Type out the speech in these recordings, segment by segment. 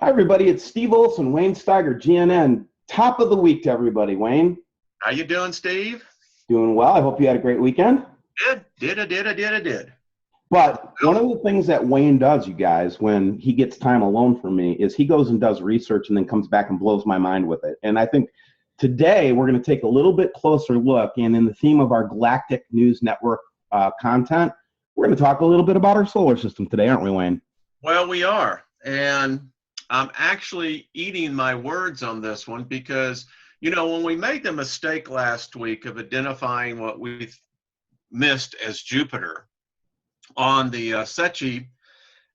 Hi, everybody. It's Steve Olson, Wayne Steiger, GNN. Top of the week to everybody, Wayne. How you doing, Steve? Doing well. I hope you had a great weekend. Did. But one of the things that Wayne does, you guys, when he gets time alone from me, is he goes and does research and then comes back and blows my mind with it. And I think today we're going to take a little bit closer look, and in the theme of our Galactic News Network content, we're going to talk a little bit about our solar system today, aren't we, Wayne? Well, we are. And I'm actually eating my words on this one because, when we made the mistake last week of identifying what we missed as Jupiter on the set sheet,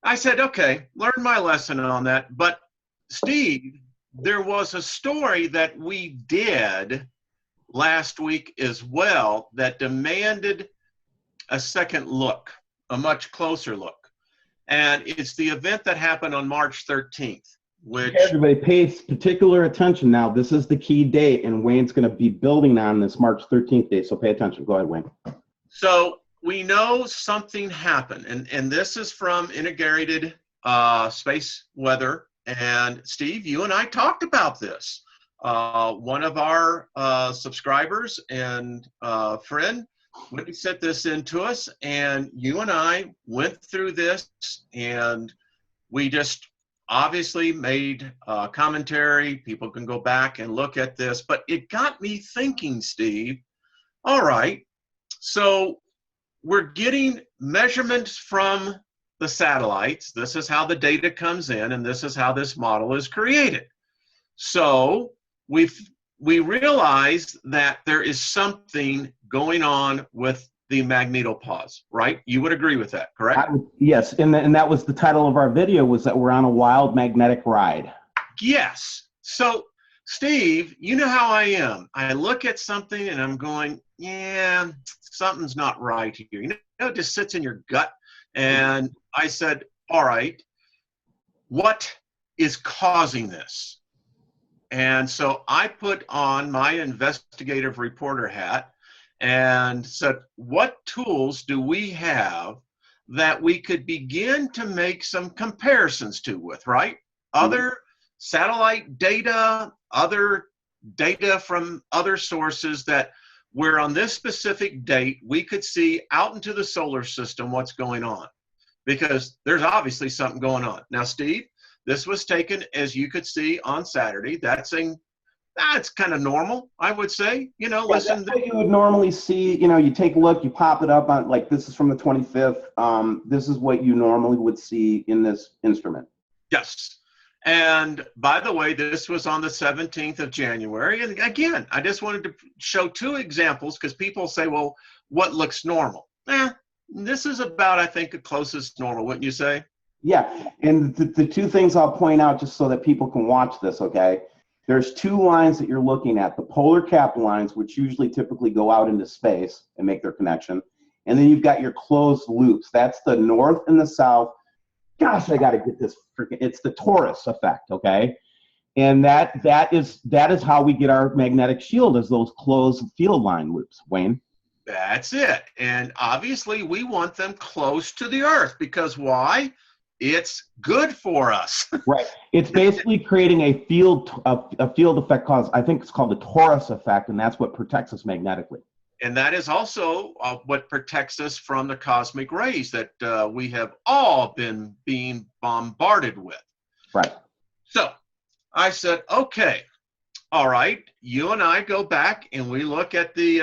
I said, okay, learn my lesson on that. But Steve, there was a story that we did last week as well that demanded a second look, a much closer look. And it's the event that happened on March 13th, which... Okay, everybody pay particular attention now. This is the key date, and Wayne's going to be building on this March 13th date, so pay attention. Go ahead, Wayne. So we know something happened, and this is from Integrated Space Weather. And Steve, you and I talked about this. One of our subscribers and friend when he sent this in to us, and you and I went through this, and we just obviously made commentary. People can go back and look at this, but it got me thinking, Steve, all right, so we're getting measurements from the satellites. This is how the data comes in, and this is how this model is created. So we realize that there is something going on with the magnetopause, right? You would agree with that, correct? Yes, and that was the title of our video, was that we're on a wild magnetic ride. Yes. So, Steve, you know how I am. I look at something and I'm going, yeah, something's not right here. It just sits in your gut. And I said, all right, what is causing this? And so I put on my investigative reporter hat and said, what tools do we have that we could begin to make some comparisons with, right? Other satellite data, other data from other sources that where on this specific date, we could see out into the solar system what's going on, because there's obviously something going on. Now, Steve, this was taken, as you could see, on Saturday. That's kind of normal, I would say. Listen. That's what you would normally see. You take a look, you pop it up on, like, this is from the 25th. This is what you normally would see in this instrument. Yes. And by the way, this was on the 17th of January. And again, I just wanted to show two examples because people say, well, what looks normal? This is about, I think, the closest normal, wouldn't you say? Yeah, and the two things I'll point out just so that people can watch this, okay? There's two lines that you're looking at, the polar cap lines, which usually typically go out into space and make their connection. And then you've got your closed loops. That's the north and the south. Gosh, I got to get this it's the torus effect, okay? And that is how we get our magnetic shield, as those closed field line loops, Wayne. That's it. And obviously we want them close to the Earth because why? It's good for us. Right. It's basically creating a field effect I think it's called the torus effect, and that's what protects us magnetically. And that is also what protects us from the cosmic rays that we have all been being bombarded with. Right. So I said, okay, all right, you and I go back and we look at the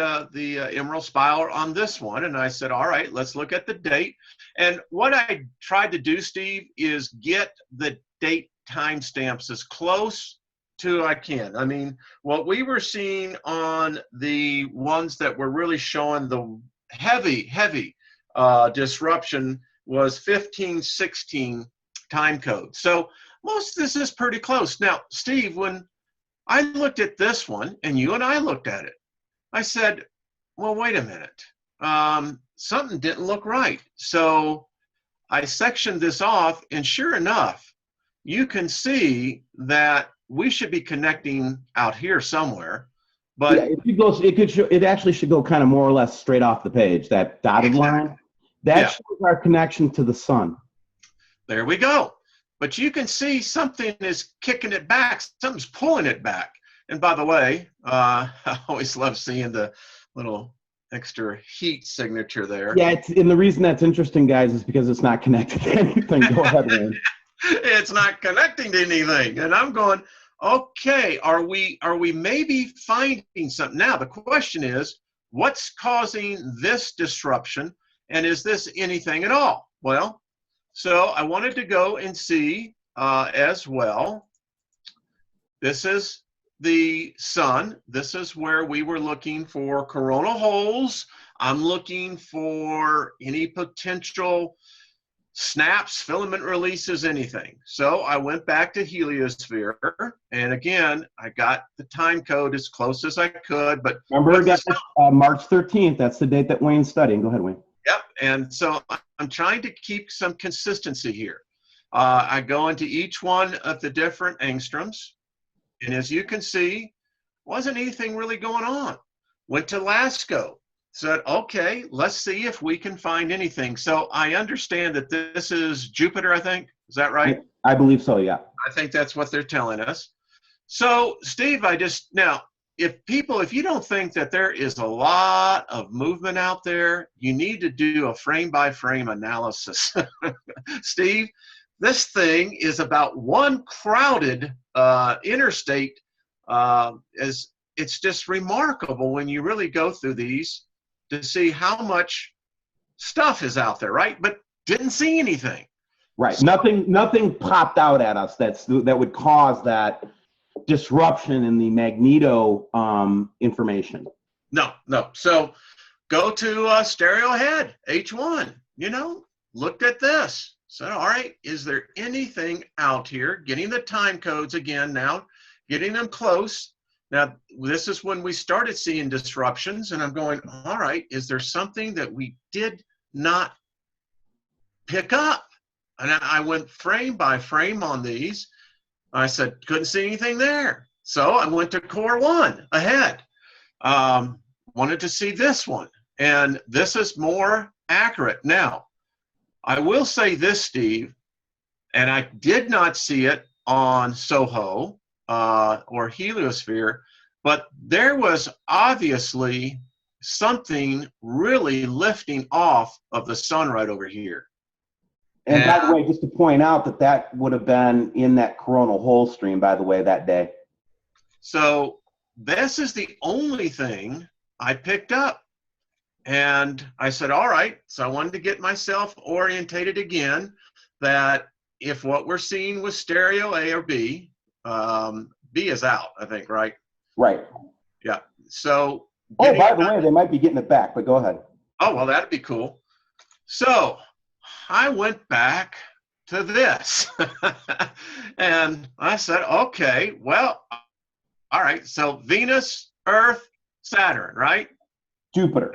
Emerald Fowler on this one. And I said, all right, let's look at the date. And what I tried to do, Steve, is get the date timestamps as close to I can. I mean, what we were seeing on the ones that were really showing the heavy disruption was 1516 time code. So most of this is pretty close. Now, Steve, when I looked at this one, and you and I looked at it, I said, well, wait a minute. Something didn't look right. So I sectioned this off, and sure enough, you can see that we should be connecting out here somewhere. But yeah, it actually should go kind of more or less straight off the page, that dotted line. That shows our connection to the sun. There we go. but you can see something is kicking it back. Something's pulling it back. And by the way, I always love seeing the little extra heat signature there. Yeah, and the reason that's interesting, guys, is because it's not connected to anything. Go ahead, Wayne. It's not connecting to anything. And I'm going, okay, are we maybe finding something? Now, the question is, what's causing this disruption? And is this anything at all? Well, so I wanted to go and see as well. This is the sun. This is where we were looking for coronal holes. I'm looking for any potential snaps, filament releases, anything. So I went back to heliosphere, and again, I got the time code as close as I could. But remember, guys, March 13th. That's the date that Wayne's studying. Go ahead, Wayne. Yep. And so I'm trying to keep some consistency here. I go into each one of the different angstroms. And as you can see, wasn't anything really going on. Went to LASCO, said, okay, let's see if we can find anything. So I understand that this is Jupiter, I think. Is that right? I believe so, yeah. I think that's what they're telling us. So, Steve, now, if you don't think that there is a lot of movement out there, you need to do a frame-by-frame analysis. Steve, this thing is about one crowded interstate. It's just remarkable when you really go through these to see how much stuff is out there, right? But didn't see anything. Right. So, nothing popped out at us that would cause that disruption in the magneto information. No. So go to stereo head, H1, looked at this. So, all right, is there anything out here? Getting the time codes again now, getting them close. Now, this is when we started seeing disruptions, and I'm going, all right, is there something that we did not pick up? And I went frame by frame on these. I said, couldn't see anything there. So I went to core 1 ahead. Wanted to see this one, and this is more accurate. Now, I will say this, Steve, and I did not see it on SOHO or heliosphere, but there was obviously something really lifting off of the sun right over here. And by the way, just to point out that would have been in that coronal hole stream, by the way, that day. So this is the only thing I picked up. And I said, all right, so I wanted to get myself orientated again that if what we're seeing was stereo A or B, B is out, I think, right? Right. Yeah. So. Oh, by the way, they might be getting it back, but go ahead. Oh, well, that'd be cool. So I went back to this and I said, okay, well, all right. So Venus, Earth, Saturn, right? Jupiter.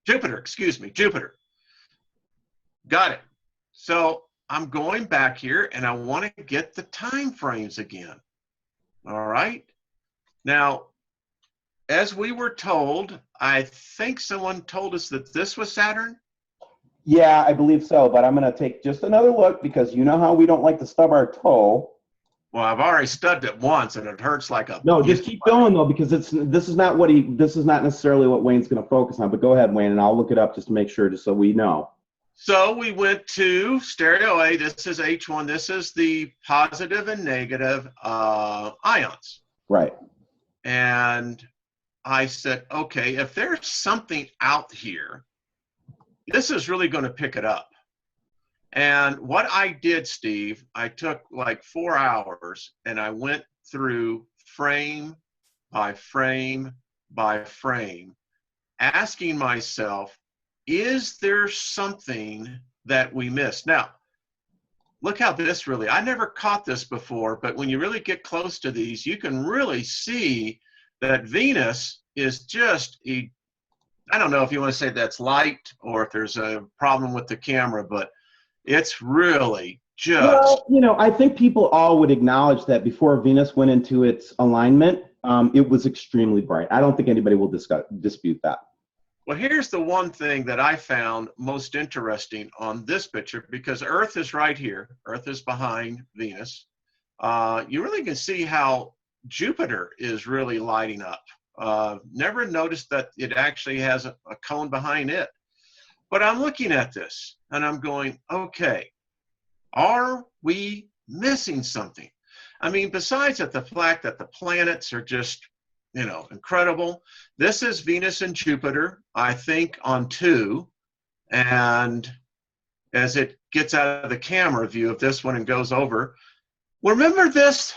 Jupiter. Got it. So I'm going back here and I want to get the time frames again. All right. Now, as we were told, I think someone told us that this was Saturn. Yeah, I believe so, but I'm going to take just another look because you know how we don't like to stub our toe. Well, I've already stubbed it once, and it hurts like a. No, just keep going though, because this is not necessarily what Wayne's going to focus on. But go ahead, Wayne, and I'll look it up just to make sure, just so we know. So we went to stereo A. This is H1. This is the positive and negative ions. Right. And I said, okay, if there's something out here, this is really going to pick it up. And what I did, Steve, I took like 4 hours and I went through frame by frame by frame, asking myself, is there something that we missed? Now, look how this really, I never caught this before, but when you really get close to these, you can really see that Venus is just I don't know if you want to say that's light or if there's a problem with the camera, but it's really just. Well, I think people all would acknowledge that before Venus went into its alignment, it was extremely bright. I don't think anybody will dispute that. Well, here's the one thing that I found most interesting on this picture, because Earth is right here. Earth is behind Venus. You really can see how Jupiter is really lighting up. Never noticed that it actually has a cone behind it. But I'm looking at this and I'm going, okay, are we missing something? I mean, besides that, the fact that the planets are just, you know, incredible. This is Venus and Jupiter, I think, on 2. And as it gets out of the camera view of this one and goes over, remember this?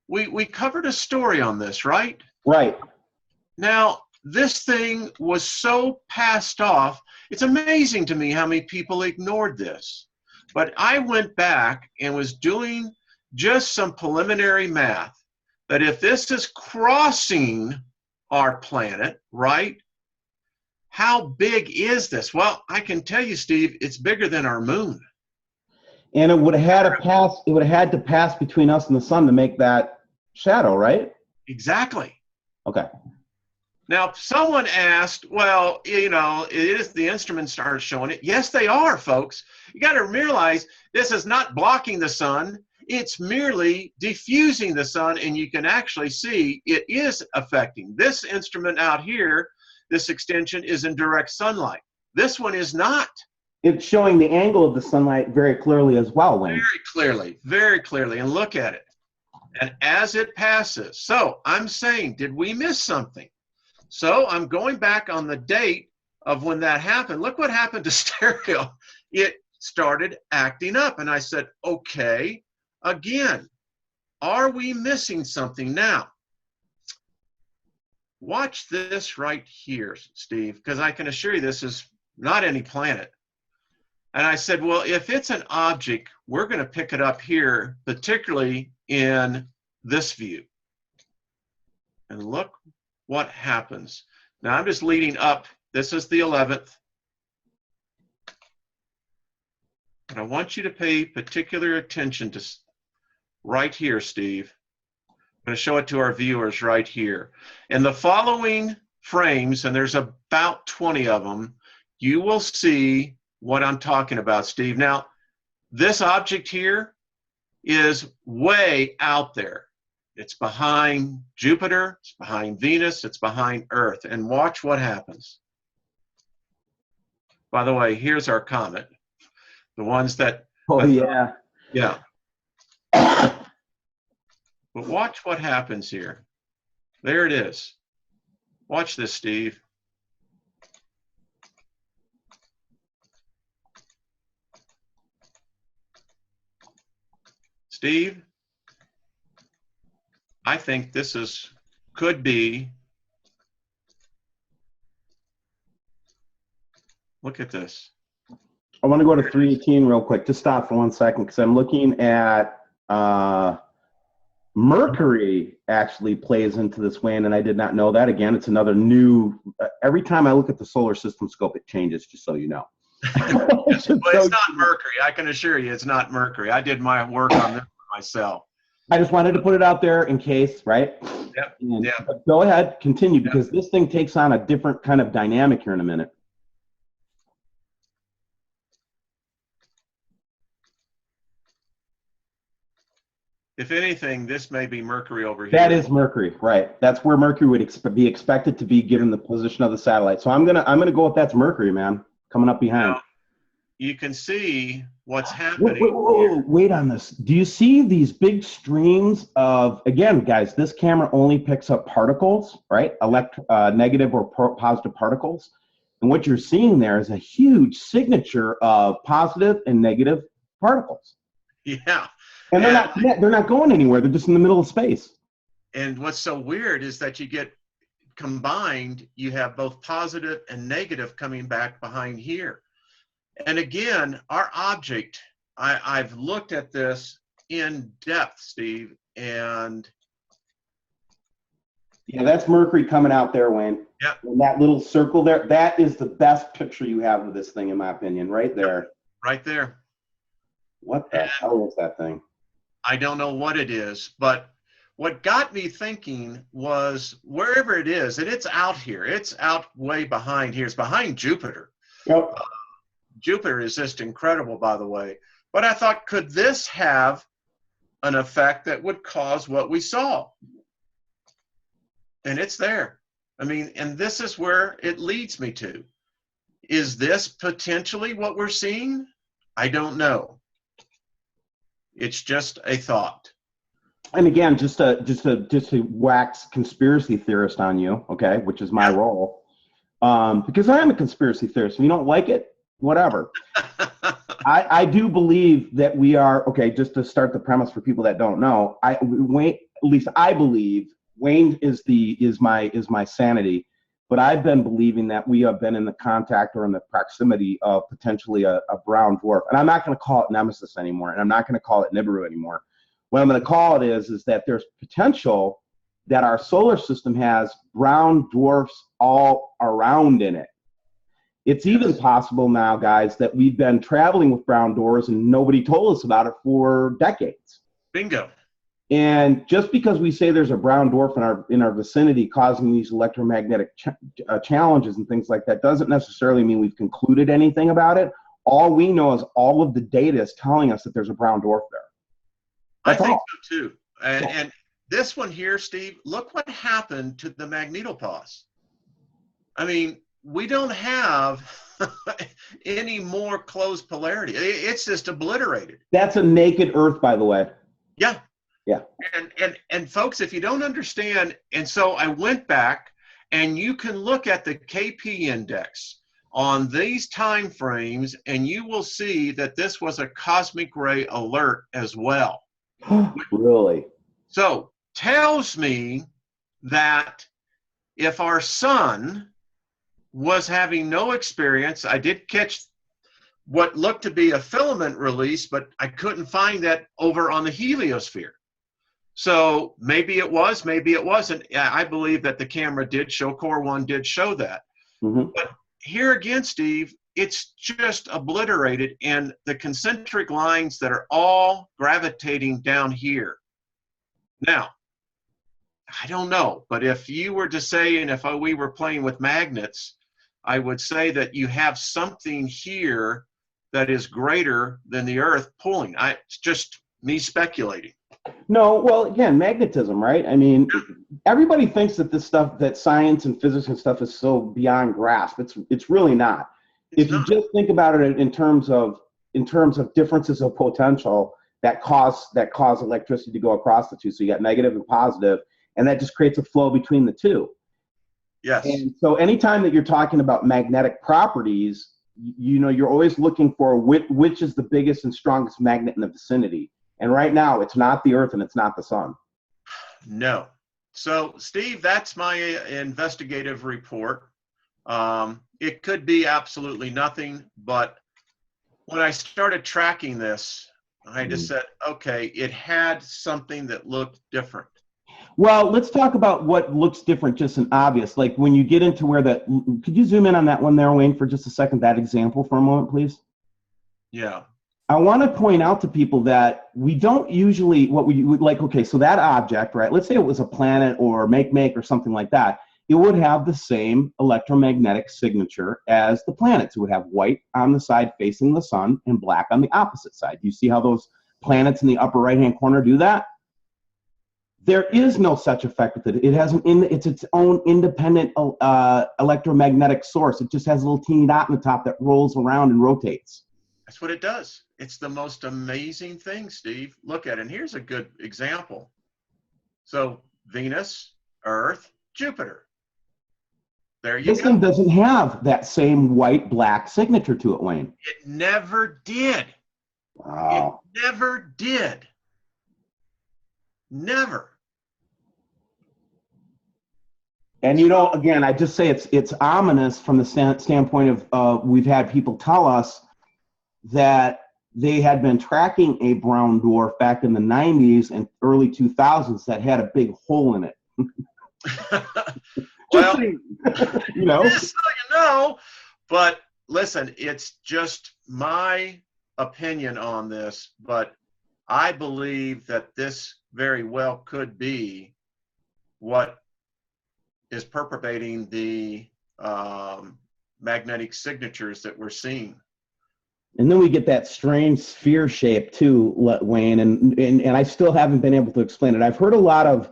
We covered a story on this, right? Right. Now, this thing was so passed off. It's amazing to me how many people ignored this. But I went back and was doing just some preliminary math that if this is crossing our planet, right, how big is this? Well, I can tell you, Steve, it's bigger than our moon. And it would have had to pass. It would have had to pass between us and the sun to make that shadow, right? Exactly. Okay. Now, someone asked, well, you know, the instruments aren't showing it. Yes, they are, folks. You got to realize this is not blocking the sun. It's merely diffusing the sun, and you can actually see it is affecting. This instrument out here, this extension, is in direct sunlight. This one is not. It's showing the angle of the sunlight very clearly as well, Wayne. Very clearly, and look at it. And as it passes, so I'm saying, did we miss something? So I'm going back on the date of when that happened. Look what happened to stereo. It started acting up. And I said, okay, again, are we missing something now? Watch this right here, Steve, because I can assure you this is not any planet. And I said, well, if it's an object, we're going to pick it up here, particularly in this view. And look what happens. Now I'm just leading up. This is the 11th. And I want you to pay particular attention to right here, Steve. I'm going to show it to our viewers right here. In the following frames, and there's about 20 of them, you will see what I'm talking about, Steve. Now, this object here is way out there. It's behind Jupiter, it's behind Venus, it's behind Earth. And watch what happens. By the way, here's our comet. The ones that... Oh, yeah. Yeah. But watch what happens here. There it is. Watch this, Steve. Steve, I think this could be, look at this. I want to go to 318 real quick. Just stop for 1 second because I'm looking at Mercury actually plays into this, Wayne, and I did not know that. Again, it's another new, every time I look at the solar system scope, it changes, just so you know. Well, it's not Mercury. I can assure you it's not Mercury. I did my work on this myself. I just wanted to put it out there in case, right? Yep. And, Yeah. go ahead, continue, because this thing takes on a different kind of dynamic here in a minute. If anything, this may be Mercury over here. That is Mercury, right? That's where Mercury would be expected to be given the position of the satellite. So I'm gonna go with that's Mercury, man, coming up behind. Now, you can see what's happening. Wait on this. Do you see these big streams of, again, guys, this camera only picks up particles, right? Negative or positive particles. And what you're seeing there is a huge signature of positive and negative particles. Yeah. And they're not going anywhere. They're just in the middle of space. And what's so weird is that you get combined, you have both positive and negative coming back behind here. And again, our object, I've looked at this in depth, Steve, and yeah, that's Mercury coming out there, Wayne. Yeah. And that little circle there, that is the best picture you have of this thing, in my opinion, right there. Right there. What the hell is that thing? I don't know what it is, but what got me thinking was wherever it is, and it's out here, it's out way behind here, it's behind Jupiter. Yep. Jupiter is just incredible, by the way. But I thought, could this have an effect that would cause what we saw? And it's there. I mean, and this is where it leads me to. Is this potentially what we're seeing? I don't know. It's just a thought. And again, just to wax conspiracy theorist on you, okay, which is my role, because I am a conspiracy theorist. If you don't like it, whatever. I do believe that we are, okay, just to start the premise for people that don't know, Wayne, at least I believe, Wayne is my sanity, but I've been believing that we have been in the contact or in the proximity of potentially a brown dwarf. And I'm not going to call it Nemesis anymore, and I'm not going to call it Nibiru anymore. What I'm going to call it is that there's potential that our solar system has brown dwarfs all around in it. It's even possible now, guys, that we've been traveling with brown dwarfs and nobody told us about it for decades. Bingo. And just because we say there's a brown dwarf in our vicinity causing these electromagnetic challenges and things like that doesn't necessarily mean we've concluded anything about it. All we know is all of the data is telling us that there's a brown dwarf there. That's I think so too. And this one here, Steve, look what happened to the Magnetosphere. I mean, we don't have any more closed polarity. It's just obliterated. That's a naked Earth, by the way. Yeah. Yeah. And folks, if you don't understand, and so I went back, and you can look at the KP index on these time frames, and you will see that this was a cosmic ray alert as well. Really? So tells me that if our sun was having no experience, I did catch what looked to be a filament release, but I couldn't find that over on the heliosphere. So maybe it was, maybe it wasn't. I believe that the camera did show, Core 1 did show that. Mm-hmm. But here again, Steve, it's just obliterated, and the concentric lines that are all gravitating down here. Now, I don't know, but if you were to say, and if we were playing with magnets, I would say that you have something here that is greater than the Earth pulling. It's just me speculating. No, well, again, magnetism, right? I mean, everybody thinks that this stuff, that science and physics and stuff is so beyond grasp. It's really not. If you just think about it in terms of differences of potential that cause electricity to go across the two, so you got negative and positive, and that just creates a flow between the two. Yes. And so anytime that you're talking about magnetic properties, you know, you're always looking for which is the biggest and strongest magnet in the vicinity. And right now, it's not the Earth and it's not the sun. No. So, Steve, that's my investigative report. It could be absolutely nothing, but when I started tracking this, I just said, okay, it had something that looked different. Well, let's talk about what looks different, just an obvious. Like when you get into where that, could you zoom in on that one there, Wayne, for just a second, that example for a moment, please? Yeah. I want to point out to people that we don't usually, what we would like, okay, so that object, right, let's say it was a planet or make or something like that, it would have the same electromagnetic signature as the planets. It would have white on the side facing the sun and black on the opposite side. You see how those planets in the upper right-hand corner do that? There is no such effect with it. It has it's its own independent electromagnetic source. It just has a little teeny dot on the top that rolls around and rotates. That's what it does. It's the most amazing thing, Steve. Look at it. And here's a good example. So Venus, Earth, Jupiter. There you go. This thing doesn't have that same white-black signature to it, Wayne. It never did. Wow. It never did. Never. And you know, again, I just say it's ominous from the standpoint of we've had people tell us that they had been tracking a brown dwarf back in the 90s and early 2000s that had a big hole in it. Well, you know. Just so you know, but listen, it's just my opinion on this, but I believe that this very well could be what is perpetuating the magnetic signatures that we're seeing. And then we get that strange sphere shape too, Wayne, and I still haven't been able to explain it. I've heard a lot of,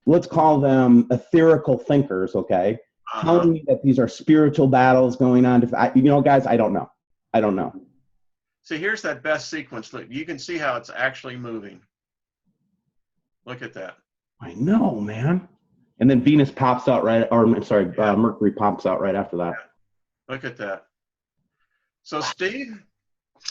let's call them etherical thinkers, okay, telling me that these are spiritual battles going on. You know, guys, I don't know. I don't know. See, here's that best sequence. Look, you can see how it's actually moving. Look at that. I know, man. And then Venus pops out right, or I'm sorry, Yeah. Mercury pops out right after that. Yeah. Look at that. So, Steve,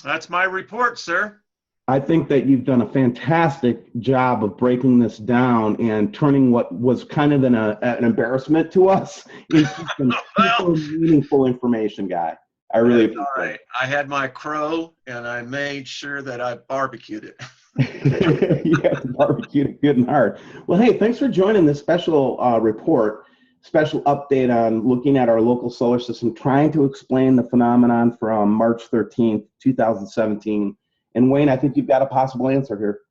that's my report, sir. I think that you've done a fantastic job of breaking this down and turning what was kind of an embarrassment to us into some super meaningful information, guy. I really appreciate all right. I had my crow, and I made sure that I barbecued it. You have to barbecue it good and hard. Well, hey, thanks for joining this special report, special update on looking at our local solar system, trying to explain the phenomenon from March 13th, 2017. And Wayne, I think you've got a possible answer here.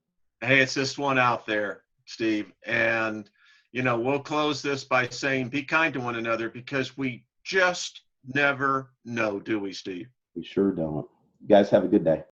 Hey, it's this one out there, Steve. And, you know, we'll close this by saying be kind to one another, because we just never know, do we, Steve? We sure don't. You guys have a good day.